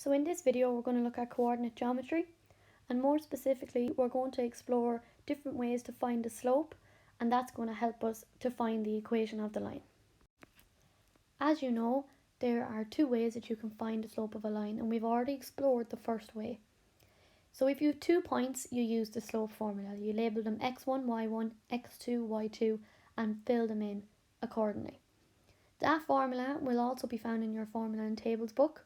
So in this video we're going to look at coordinate geometry, and more specifically we're going to explore different ways to find the slope, and that's going to help us to find the equation of the line. As you know, there are two ways that you can find the slope of a line, and we've already explored the first way. So if you have 2 points, you use the slope formula. You label them x1, y1, x2, y2 and fill them in accordingly. That formula will also be found in your formula and tables book.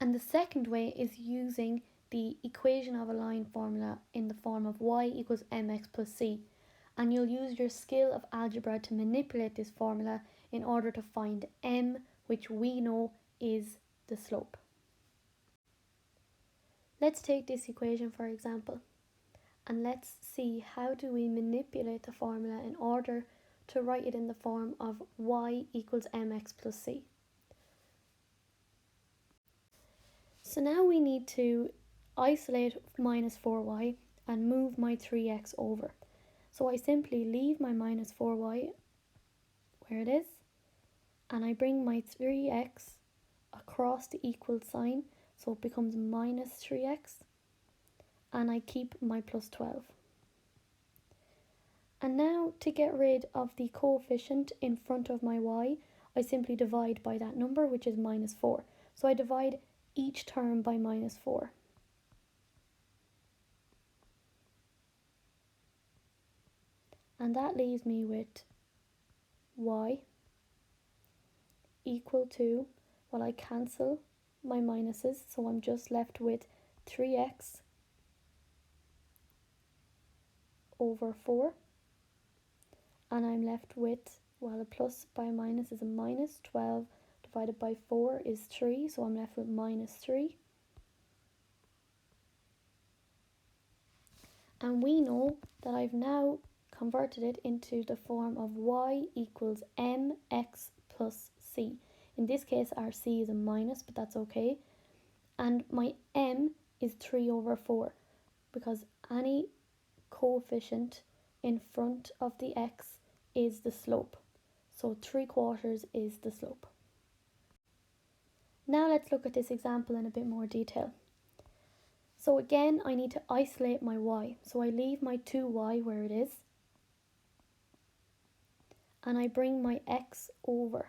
And the second way is using the equation of a line formula in the form of y equals mx plus c. And you'll use your skill of algebra to manipulate this formula in order to find m, which we know is the slope. Let's take this equation for example, and let's see how do we manipulate the formula in order to write it in the form of y equals mx plus c. So now we need to isolate minus 4y and move my 3x over. So I simply leave my minus 4y where it is, and I bring my 3x across the equal sign, so it becomes minus 3x, and I keep my plus 12. And now to get rid of the coefficient in front of my y, I simply divide by that number, which is minus 4. So I divide each term by minus 4. And that leaves me with y equal to, well, I cancel my minuses, so I'm just left with 3x over 4. And I'm left with, well, a plus by a minus is a minus. 12 divided by 4 is 3, so I'm left with minus 3. And we know that I've now converted it into the form of y equals mx plus c. In this case our c is a minus, but that's okay. And my m is 3 over 4, because any coefficient in front of the x is the slope. So 3/4 is the slope. Now let's look at this example in a bit more detail. So again, I need to isolate my y. So I leave my 2y where it is, and I bring my x over.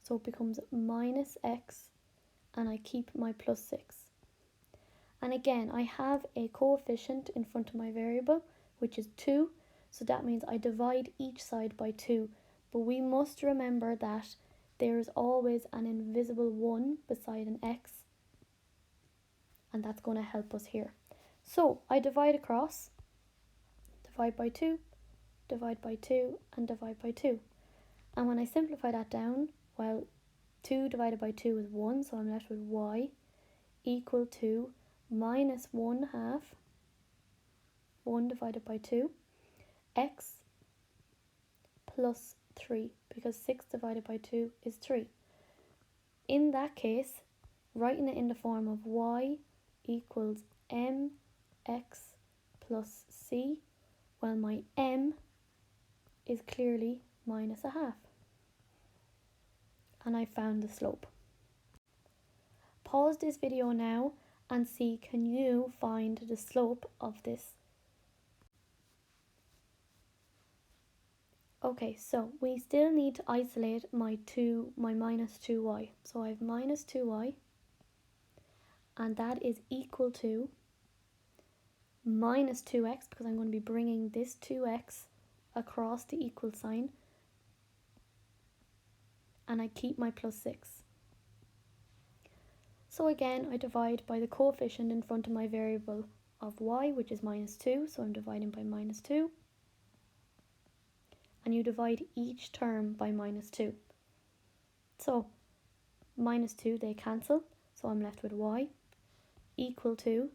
So it becomes minus x, and I keep my plus 6. And again, I have a coefficient in front of my variable, which is 2. So that means I divide each side by 2. But we must remember that there is always an invisible 1 beside an x, and that's going to help us here. So I divide across, divide by 2, divide by 2, and divide by 2. And when I simplify that down, well, 2 divided by 2 is 1, so I'm left with y equal to minus 1/2, 1 divided by 2, x plus 3, because 6 divided by 2 is 3. In that case, writing it in the form of y equals mx plus c, well, my m is clearly minus 1/2. And I found the slope. Pause this video now and see, can you find the slope of this? Okay, so we still need to isolate my minus 2y. So I have minus 2y, and that is equal to minus 2x, because I'm going to be bringing this 2x across the equal sign, and I keep my plus 6. So again, I divide by the coefficient in front of my variable of y, which is minus 2, so I'm dividing by minus 2. And you divide each term by minus 2. So minus 2, they cancel, so I'm left with y equal to,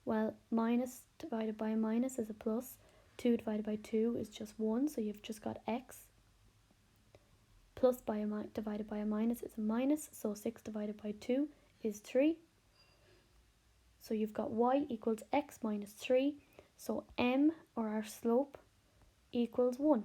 well, minus divided by a minus is a plus, 2 divided by 2 is just 1, so you've just got x, plus by divided by a minus is a minus, so 6 divided by 2 is 3. So you've got y equals x minus 3, so m, or our slope, equals 1.